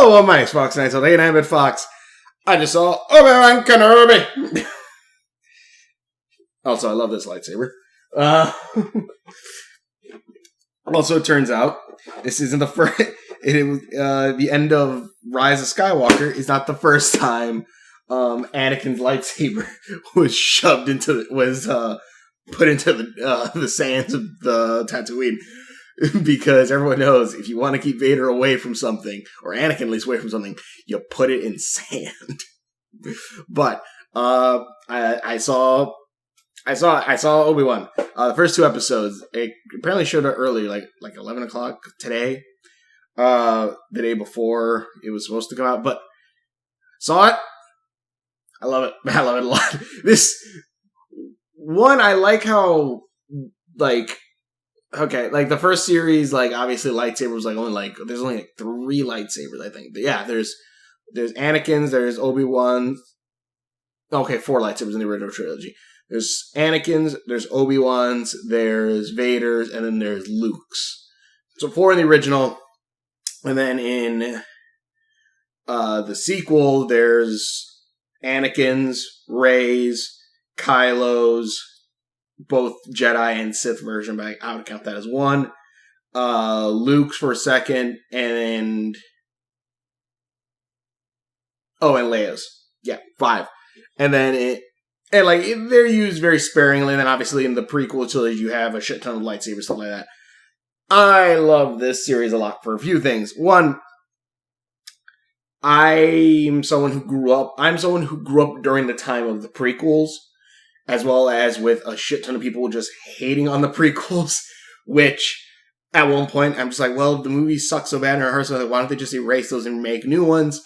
Hello, my name's Fox 908, and I'm at Fox. I just saw Obi-Wan Kenobi. Also, I love this lightsaber. Also, it turns out this isn't the first. The end of Rise of Skywalker is not the first time Anakin's lightsaber was shoved into put into the sands of the Tatooine. Because everyone knows if you want to keep Vader away from something, or Anakin at least away from something, you put it in sand. But I saw Obi-Wan. The first two episodes, it apparently showed up early, like 11 o'clock today, the day before it was supposed to come out. But saw it. I love it. I love it a lot. This one, I like how okay, the first series, obviously lightsaber was there's only 3 lightsabers, I think. But yeah, there's Anakin's, there's Obi-Wan's. Okay, 4 lightsabers in the original trilogy. There's Anakin's, there's Obi-Wan's, there's Vader's, and then there's Luke's. So 4 in the original, and then in the sequel, there's Anakin's, Rey's, Kylo's, both Jedi and Sith version, but I would count that as 1. Luke's for a second, and Leia's. Yeah, 5. And then they're used very sparingly, and then obviously in the prequel trilogy you have a shit ton of lightsabers, stuff like that. I love this series a lot for a few things. One, I'm someone who grew up during the time of the prequels, as well as with a shit ton of people just hating on the prequels, which at one point I'm just like, well, the movies suck so bad and it hurts, so why don't they just erase those and make new ones?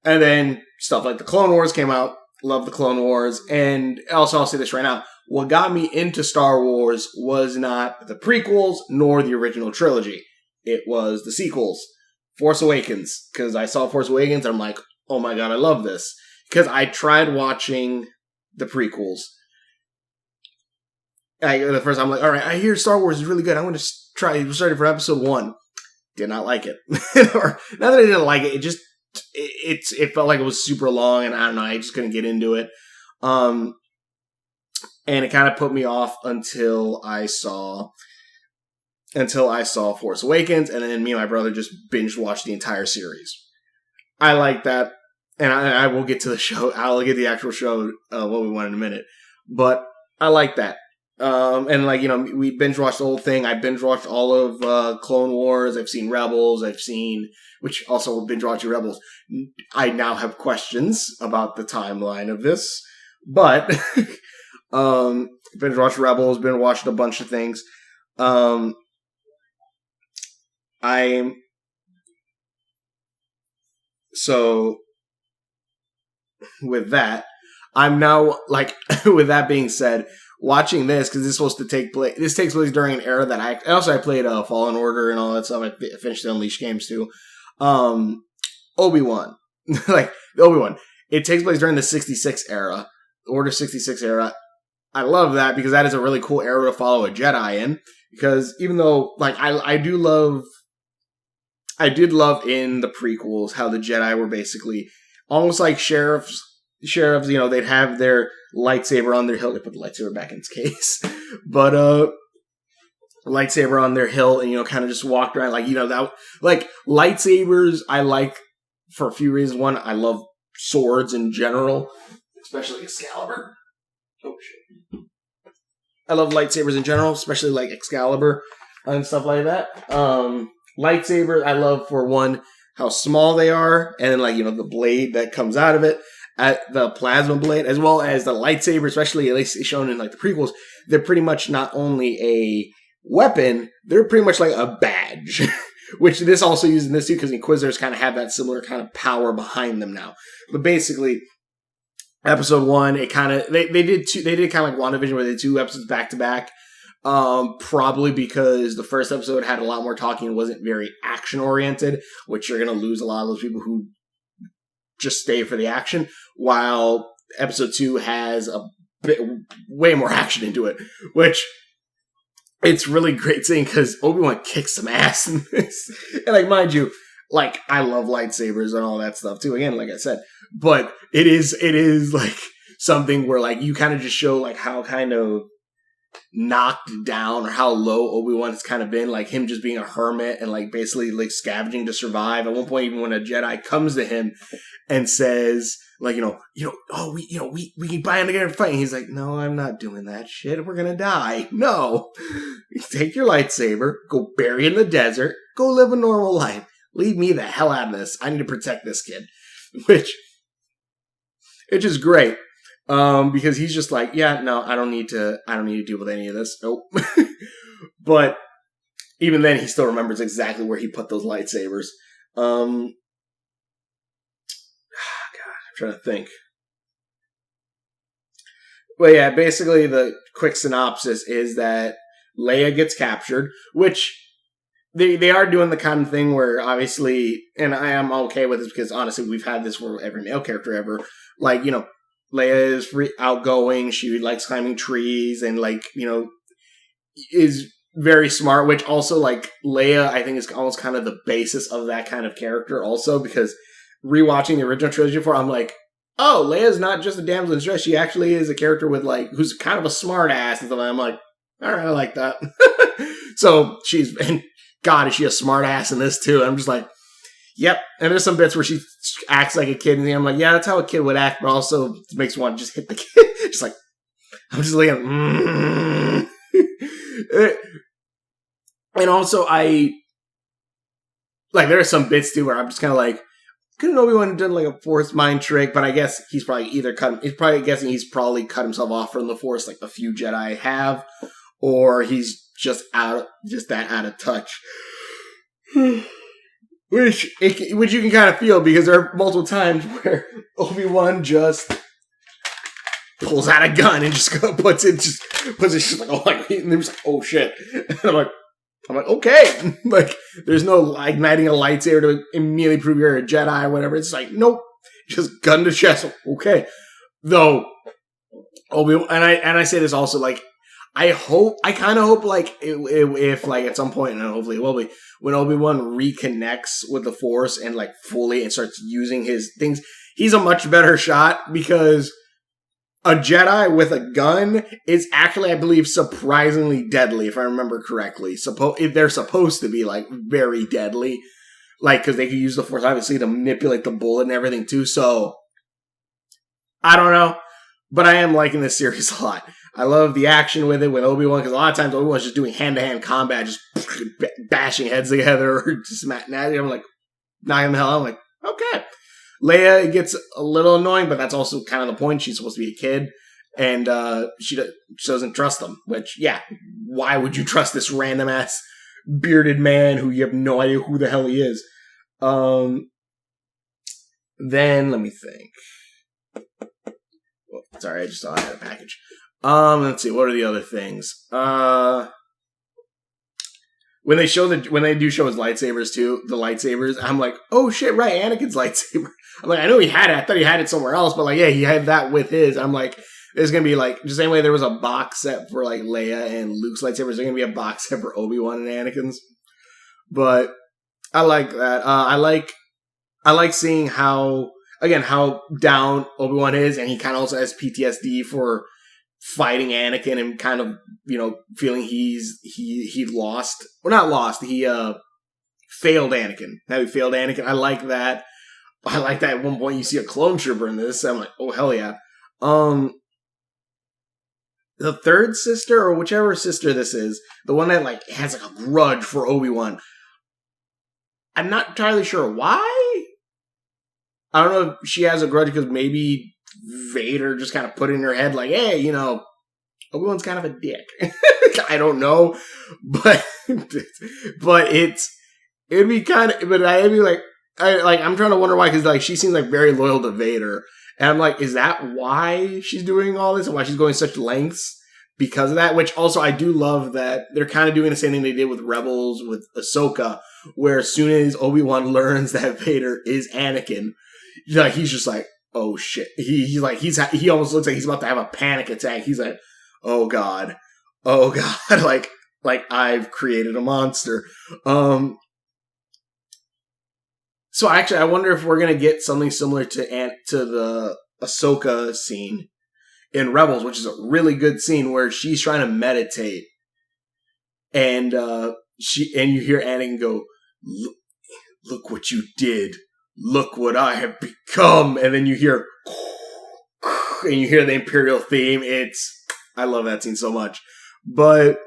And then stuff like the Clone Wars came out. Love the Clone Wars. And also, I'll say this right now, what got me into Star Wars was not the prequels nor the original trilogy. It was the sequels. Force Awakens. Because I saw Force Awakens and I'm like, oh my god, I love this. Because I tried watching the prequels. The first time, I'm like, all right, I hear Star Wars is really good. I'm going to try. It started for episode 1. Did not like it. Or, not that I didn't like it. It felt like it was super long, and I don't know. I just couldn't get into it. And it kind of put me off until I saw Force Awakens, and then me and my brother just binge watched the entire series. I like that, and I will get to the show. I'll get the actual show what we want in a minute, but I like that. And we binge watched the whole thing. I binge watched all of Clone Wars. I've seen Rebels. Which also binge watching Rebels. I now have questions about the timeline of this, but binge watched Rebels. Been watching a bunch of things. So with that, I'm now with that being said, watching this, because this is supposed to take place. This takes place during an era that I played Fallen Order and all that stuff. I finished the Unleashed games too. Obi-Wan, Obi-Wan. It takes place during the 66 era, Order 66 era. I love that because that is a really cool era to follow a Jedi in. Because even though I did love in the prequels how the Jedi were basically almost like sheriffs. They'd have their lightsaber on their hilt. They put the lightsaber back in its case. But, lightsaber on their hilt and, kind of just walked around. Lightsabers I like for a few reasons. One, I love swords in general. Especially Excalibur. Oh, shit. I love lightsabers in general, especially, Excalibur and stuff like that. Lightsabers I love for, one, how small they are. And then, the blade that comes out of it. The plasma blade, as well as the lightsaber, especially at least shown in the prequels, they're pretty much not only a weapon, they're pretty much like a badge. Which this also uses in this too, because Inquisitors kind of have that similar kind of power behind them now. But basically, episode 1, it kind of they did kind of like WandaVision, where they did 2 episodes back to back. Probably because the first episode had a lot more talking and wasn't very action oriented, which you're gonna lose a lot of those people who just stay for the action, while episode 2 has way more action into it, which it's really great seeing because Obi-Wan kicks some ass in this. And mind you, like, I love lightsabers and all that stuff too. Again, like I said, but it is like something where like you kind of just show like how kind of knocked down or how low Obi-Wan has kind of been, like him just being a hermit and like basically like scavenging to survive. At one point, even when a Jedi comes to him and says, like, oh, we can bind together and fight. And he's like, no, I'm not doing that shit. We're gonna die. No, take your lightsaber, go bury in the desert, go live a normal life. Leave me the hell out of this. I need to protect this kid, which it's just great. Because he's just like, yeah, no, I don't need to deal with any of this. Nope. But even then, he still remembers exactly where he put those lightsabers. God, I'm trying to think. Well, yeah, basically the quick synopsis is that Leia gets captured, which they are doing the kind of thing where obviously, and I am okay with this because honestly, we've had this for every male character ever. Like, Leia is outgoing. She likes climbing trees and, like, is very smart, which also, like, Leia, I think, is almost kind of the basis of that kind of character also, because rewatching the original trilogy before, I'm like, oh, Leia's not just a damsel in distress. She actually is a character with, like, who's kind of a smart ass and stuff. I'm like, all right, I like that. So and God, is she a smart ass in this too? I'm just like, yep. And there's some bits where she acts like a kid, and I'm like, yeah, that's how a kid would act, but also makes me want to just hit the kid. Just like, I'm just like, And also, there are some bits too where I'm just kind of like, couldn't Obi-Wan have done like a Force mind trick? But I guess he's probably he's probably cut himself off from the Force like a few Jedi have, or he's just that out of touch. Which you can kind of feel, because there are multiple times where Obi-Wan just pulls out a gun and just puts it just like, oh, like, and they're just like, oh shit. And I'm like, okay. Like, there's no igniting a lightsaber to immediately prove you're a Jedi or whatever. It's like, nope, just gun to chest. Okay. Though, Obi-Wan, and I say this also, like, I kind of hope, like, if like, at some point, and hopefully it will be, when Obi-Wan reconnects with the Force and, like, fully and starts using his things, he's a much better shot, because a Jedi with a gun is actually, I believe, surprisingly deadly, if I remember correctly. They're supposed to be, like, very deadly, like, because they can use the Force, obviously, to manipulate the bullet and everything, too, so I don't know, but I am liking this series a lot. I love the action with it, with Obi-Wan, because a lot of times Obi-Wan's just doing hand-to-hand combat, just bashing heads together, or just smacking at you. I'm like, knocking the hell out. I'm like, okay. Leia gets a little annoying, but that's also kind of the point. She's supposed to be a kid, and she doesn't trust them, which, yeah, why would you trust this random-ass bearded man who you have no idea who the hell he is? Then, let me think. Oh, sorry, I just saw I had a package. Let's see, what are the other things? When they do show his lightsabers too, the lightsabers, I'm like, oh shit, right, Anakin's lightsaber. I'm like, I know he had it. I thought he had it somewhere else, but like, yeah, he had that with his. I'm like, there's gonna be like, the same way there was a box set for like Leia and Luke's lightsabers, there's gonna be a box set for Obi-Wan and Anakin's. But I like that. I like seeing how down Obi-Wan is, and he kind of also has PTSD for fighting Anakin and kind of, feeling he lost. Well, not lost. He failed Anakin. Now he failed Anakin. I like that. I like that at one point you see a clone trooper in this. I'm like, oh, hell yeah. The third sister, or whichever sister this is, the one that like has like a grudge for Obi-Wan. I'm not entirely sure why. I don't know if she has a grudge because maybe Vader just kind of put in her head like, hey, Obi-Wan's kind of a dick. I don't know, but it'd be kind of, but I'd be like, I'm trying to wonder why, because like she seems like very loyal to Vader, and I'm like, is that why she's doing all this and why she's going such lengths because of that? Which also I do love that they're kind of doing the same thing they did with Rebels with Ahsoka, where as soon as Obi-Wan learns that Vader is Anakin, like he's just like, oh shit. He almost looks like he's about to have a panic attack. He's like, oh god, like I've created a monster. So actually, I wonder if we're gonna get something similar to the Ahsoka scene in Rebels, which is a really good scene where she's trying to meditate, and you hear Anakin go, "Look what you did! Look what I have become!" And then you hear, and you hear the Imperial theme. I love that scene so much. But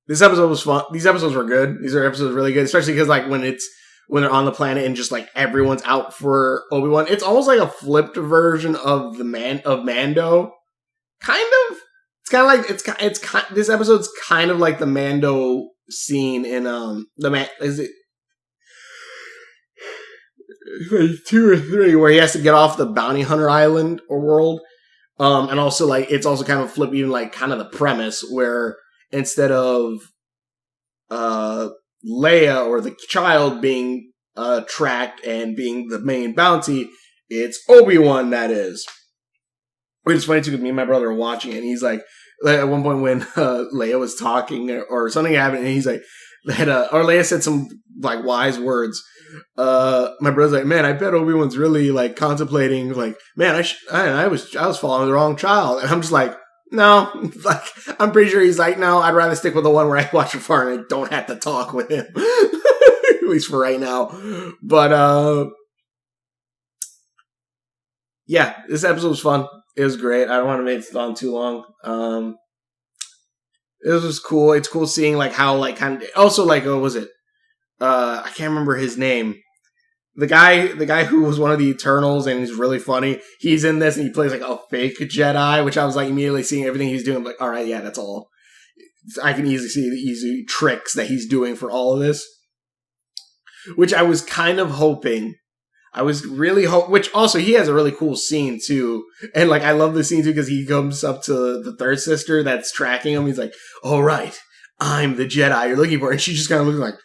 this episode was fun. These episodes were good. These are episodes really good, especially because like when they're on the planet and just like everyone's out for Obi-Wan. It's almost like a flipped version of Mando. Kind of. It's kind of like this episode's kind of like the Mando scene in is it 2 or 3 where he has to get off the bounty hunter island or world. And also like it's also kind of flip even like kind of the premise where instead of Leia or the child being tracked and being the main bounty, it's Obi-Wan that is. Which is funny too, because me and my brother are watching it, and he's like, at one point when Leia was talking or something happened, and he's like, or Leia said some like wise words. My brother's like, man, I bet Obi-Wan's really like contemplating, like, man, I was following the wrong child, and I'm just like, no, like I'm pretty sure he's like, no, I'd rather stick with the one where I watch it far and I don't have to talk with him, at least for right now. But yeah, this episode was fun. It was great. I don't want to make it on too long. It was cool. It's cool seeing like how like kind of also like what was it? I can't remember his name. The guy who was one of the Eternals and he's really funny. He's in this and he plays like a fake Jedi, which I was like immediately seeing everything he's doing. I'm like, all right, yeah, that's all. I can easily see the easy tricks that he's doing for all of this, which I was kind of hoping. I was really which also he has a really cool scene too. And like, I love the scene too because he comes up to the third sister that's tracking him. He's like, all right, I'm the Jedi you're looking for. And she's just kind of looking like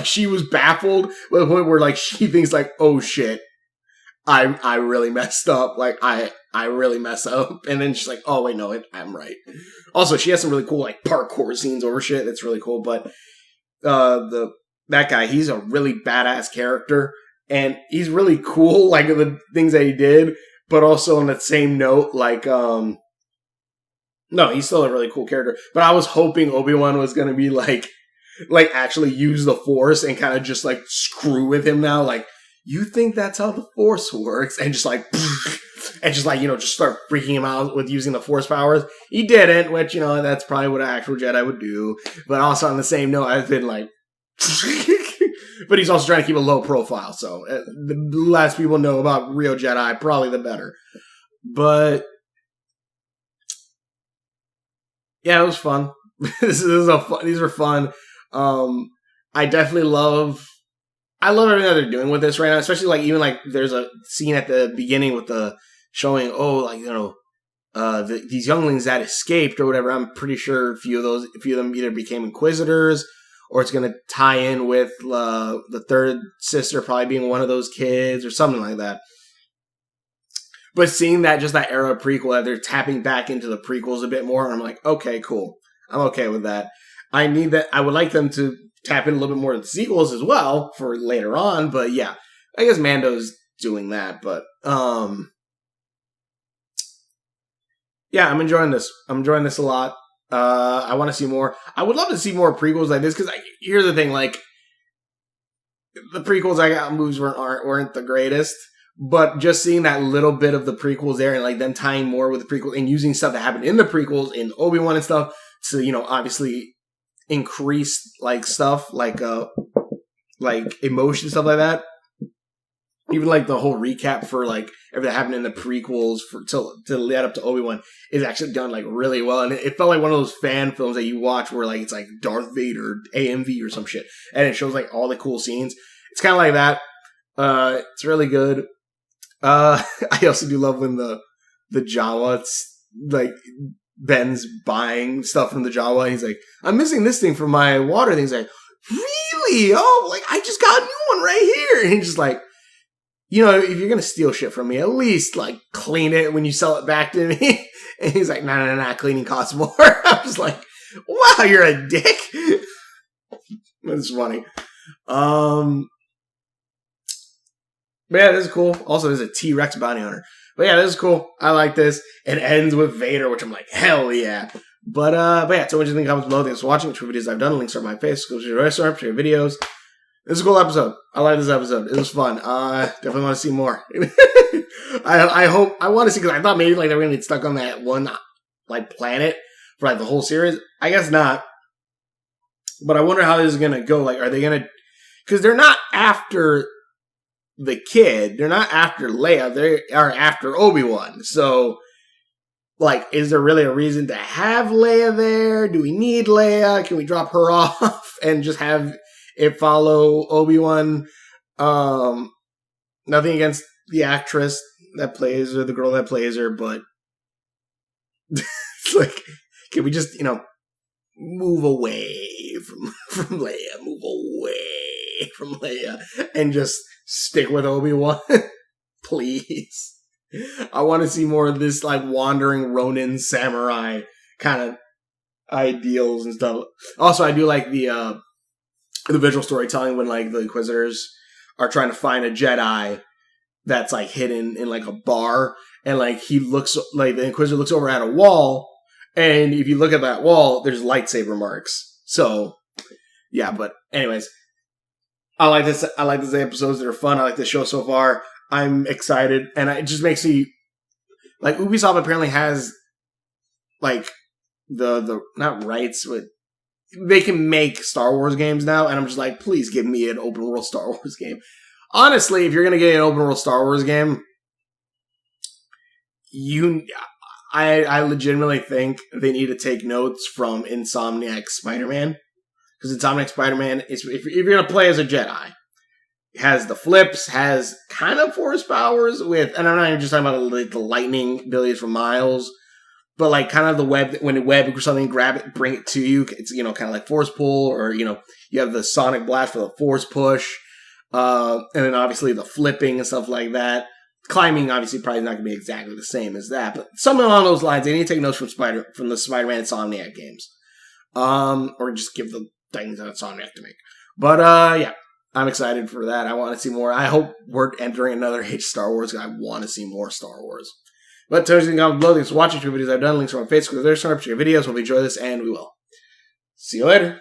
she was baffled to the point where like she thinks like, oh shit, I really messed up. Like I really messed up. And then she's like, oh wait, no, I'm right. Also, she has some really cool like parkour scenes over shit. That's really cool. But that guy, he's a really badass character, and he's really cool, like, the things that he did, but also on that same note, like, no, he's still a really cool character, but I was hoping Obi-Wan was gonna be, like, actually use the Force and kind of just, like, screw with him now, like, you think that's how the Force works? And just, like, and just, like, just start freaking him out with using the Force powers. He didn't, which, that's probably what an actual Jedi would do, but also on the same note, I've been, like, but he's also trying to keep a low profile, so the less people know about real Jedi, probably the better. But yeah, it was fun. These were fun. I definitely love everything that they're doing with this right now, especially like even like there's a scene at the beginning with the showing these younglings that escaped or whatever. I'm pretty sure a few of them either became Inquisitors, or it's going to tie in with the third sister probably being one of those kids or something like that. But seeing that, just that era prequel, that they're tapping back into the prequels a bit more, I'm like, okay, cool. I'm okay with that. I need that. I would like them to tap in a little bit more of the sequels as well for later on. But yeah, I guess Mando's doing that. But yeah, I'm enjoying this. I'm enjoying this a lot. I want to see more. I would love to see more prequels like this because here's the thing: like the prequels I got movies weren't the greatest, but just seeing that little bit of the prequels there and like them tying more with the prequels and using stuff that happened in the prequels in Obi-Wan and stuff to obviously increase like stuff like emotion stuff like that. Even like the whole recap for like everything that happened in the prequels to lead up to Obi-Wan is actually done like really well, and it felt like one of those fan films that you watch where like it's like Darth Vader AMV or some shit, and it shows like all the cool scenes. It's kind of like that. It's really good. I also do love when the Jawa, it's like Ben's buying stuff from the Jawa. And he's like, I'm missing this thing from my water thing. He's like, really? Oh, like I just got a new one right here. And he's just like, if you're going to steal shit from me, at least, like, clean it when you sell it back to me. And he's like, nah, cleaning costs more. I'm just like, wow, you're a dick. It's funny. But yeah, this is cool. Also, there's a T-Rex bounty hunter. But yeah, this is cool. I like this. It ends with Vader, which I'm like, hell yeah. But yeah, so what do you think? Comments below. Thanks for watching. Which videos I've done. Links are on my face. Go to your restaurant, share videos. This is a cool episode. I like this episode. It was fun. Definitely want to see more. I want to see, because I thought maybe like they were gonna get stuck on that one like planet for like the whole series. I guess not. But I wonder how this is gonna go. Like, are they gonna? Because they're not after the kid. They're not after Leia. They are after Obi-Wan. So, like, is there really a reason to have Leia there? Do we need Leia? Can we drop her off and just have it follow Obi-Wan? Nothing against the actress that plays her, the girl that plays her, but it's like, can we just, move away from Leia, move away from Leia, and just stick with Obi-Wan? Please. I want to see more of this, like, wandering Ronin samurai kind of ideals and stuff. Also, I do like the visual storytelling when, like, the Inquisitors are trying to find a Jedi that's, like, hidden in, like, a bar, and, like, the Inquisitor looks over at a wall, and if you look at that wall, there's lightsaber marks. So, yeah, but anyways, I like this. I like these episodes. They're fun. I like the show so far. I'm excited, and it just makes me, like, Ubisoft apparently has, like, the not rights, but they can make Star Wars games now, and I'm just like, please give me an open world Star Wars game. Honestly, if you're gonna get an open world Star Wars game, I legitimately think they need to take notes from Insomniac Spider-Man, because Insomniac Spider-Man is, if you're gonna play as a Jedi, has the flips, has kind of force powers with, and I'm not even just talking about like the lightning abilities from Miles, but like kind of the web, when the web or something, grab it, bring it to you. It's, kind of like force pull, or, you have the sonic blast for the force push, and then obviously the flipping and stuff like that. Climbing, obviously, probably not going to be exactly the same as that, but something along those lines. They need to take notes from the Spider-Man Insomniac games, or just give the things that Insomniac to make. But yeah, I'm excited for that. I want to see more. I hope we're entering another age of Star Wars. I want to see more Star Wars. But tell us in the comments below. Thanks for watching. 2 videos I've done. Links are on Facebook. There's some your videos. Hope you enjoy this, and we will. See you later.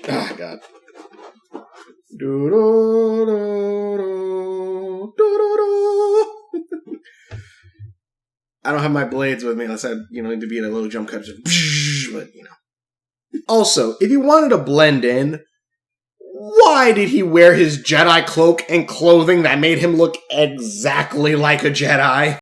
Ah, God. I don't have my blades with me unless I, need to be in a little jump cut. But, Also, if you wanted to blend in, why did he wear his Jedi cloak and clothing that made him look exactly like a Jedi?